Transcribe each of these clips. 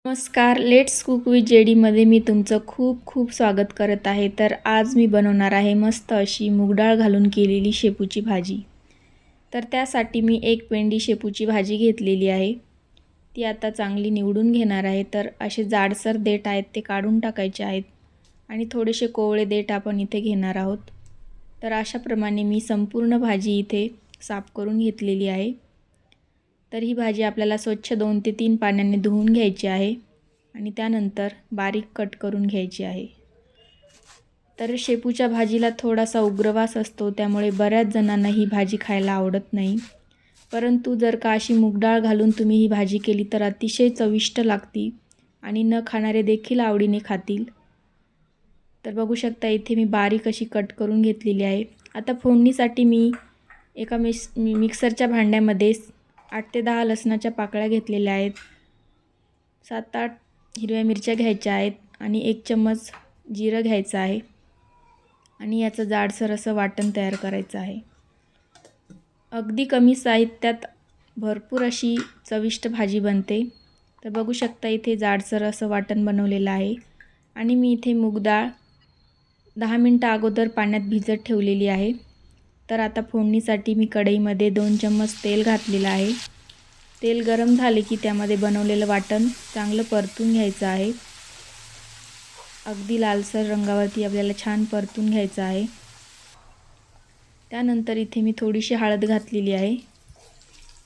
नमस्कार, let's cook with जेडीमध्ये मी तुमचं खूप खूप स्वागत करत आहे. तर आज मी बनवणार आहे मस्त अशी मूग डाळ घालून केलेली शेपूची भाजी. तर त्यासाठी मी एक पेंडी शेपूची भाजी घेतलेली आहे. ती आता चांगली निवडून घेणार आहे. तर असे जाडसर देठ आहेत ते काढून टाकायचे आहेत आणि थोडेसे कोवळे देठ आपण इथे घेणार आहोत. तर अशाप्रमाणे मी संपूर्ण भाजी इथे साफ करून घेतलेली आहे. तर ही भाजी आपल्याला स्वच्छ 2 ते 3 पाण्याने धुवून घ्यायची आहे आणि त्यानंतर बारीक कट करून घ्यायची आहे. तर शेपूच्या भाजीला थोडासा उग्रवास असतो, त्यामुळे बऱ्याच जणांना ही भाजी खायला आवडत नाही. परंतु जर का अशी मूग डाळ घालून तुम्ही ही भाजी केली तर अतिशय चविष्ट लागते आणि न खाणारे देखील आवडीने खातील. तर बघू शकता इथे मी बारीक अशी कट करून घेतलेली आहे. आता फोडणीसाठी मी एका मिक्सरच्या भांड्यामध्ये 8 ते 10 लसणाच्या पाकळ्या घेतलेल्या आहेत. 7-8 हिरव्या मिरच्या घ्यायच्या आहेत आणि 1 चम्मच जिरं घ्यायचं आहे आणि याचं जाडसर असं वाटण तयार करायचं आहे. अगदी कमी साहित्यात भरपूर अशी चविष्ट भाजी बनते. तर बघू शकता इथे जाडसर असं वाटण बनवलेलं आहे आणि मी इथे मूग डाळ 10 मिनटं अगोदर पाण्यात भिजत ठेवलेली आहे. तर आता फोडणीसाठी मी कढईमध्ये 2 चम्मच तेल घातलेलं आहे. तेल गरम झाले की त्यामध्ये बनवलेलं वाटण चांगलं परतून घ्यायचं आहे. अगदी लालसर रंगावरती आपल्याला छान परतून घ्यायचं आहे. त्यानंतर इथे मी थोडीशी हळद घातलेली आहे.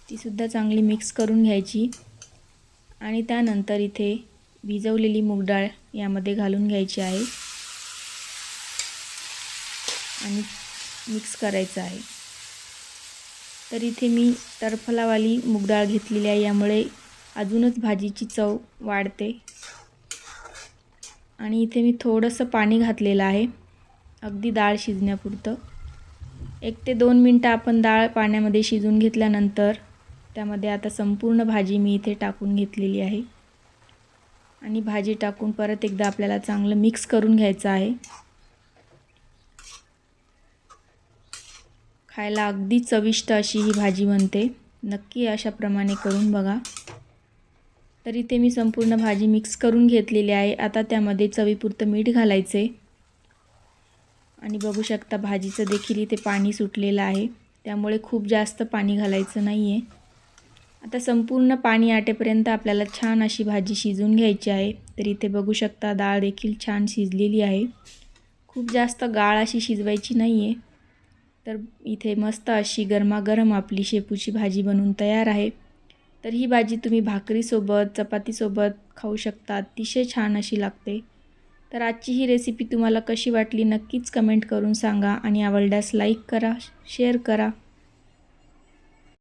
तीसुद्धा चांगली मिक्स करून घ्यायची आणि त्यानंतर इथे भिजवलेली मूग डाळ यामध्ये घालून घ्यायची आहे आणि मिक्स करायचं आहे. तर इथे मी टरफलावाली मूग डाळ घेतलेली आहे, यामुळे अजूनच भाजीची चव वाढते. आणि इथे मी थोडंसं पाणी घातलेलं आहे अगदी डाळ शिजण्यापुरतं. 1 ते 2 मिनटं आपण डाळ पाण्यामध्ये शिजवून घेतल्यानंतर त्यामध्ये आता संपूर्ण भाजी मी इथे टाकून घेतलेली आहे आणि भाजी टाकून परत एकदा आपल्याला चांगलं मिक्स करून घ्यायचं आहे. खायला अगदी चविष्ट अशी ही भाजी बनते. नक्की अशाप्रमाणे करून बघा. तर इथे मी संपूर्ण भाजी मिक्स करून घेतलेली आहे. आता त्यामध्ये चवीपुरतं मीठ घालायचे आणि बघू शकता भाजीचं देखील इथे पाणी सुटलेलं आहे, त्यामुळे खूप जास्त पाणी घालायचं नाही आहे. आता संपूर्ण पाणी आटेपर्यंत आपल्याला छान अशी भाजी शिजवून घ्यायची आहे. तर इथे बघू शकता डाळ देखील छान शिजलेली आहे. खूप जास्त गाळ अशी शिजवायची नाही आहे. तर इथे मस्त अशी गरमागरम आपली शेपूची भाजी बनवून तयार आहे. तर ही भाजी तुम्ही भाकरीसोबत, चपातीसोबत खाऊ शकता. अतिशय छान अशी लागते. तर आजची ही रेसिपी तुम्हाला कशी वाटली नक्कीच कमेंट करून सांगा आणि आवडल्यास लाईक करा, शेअर करा.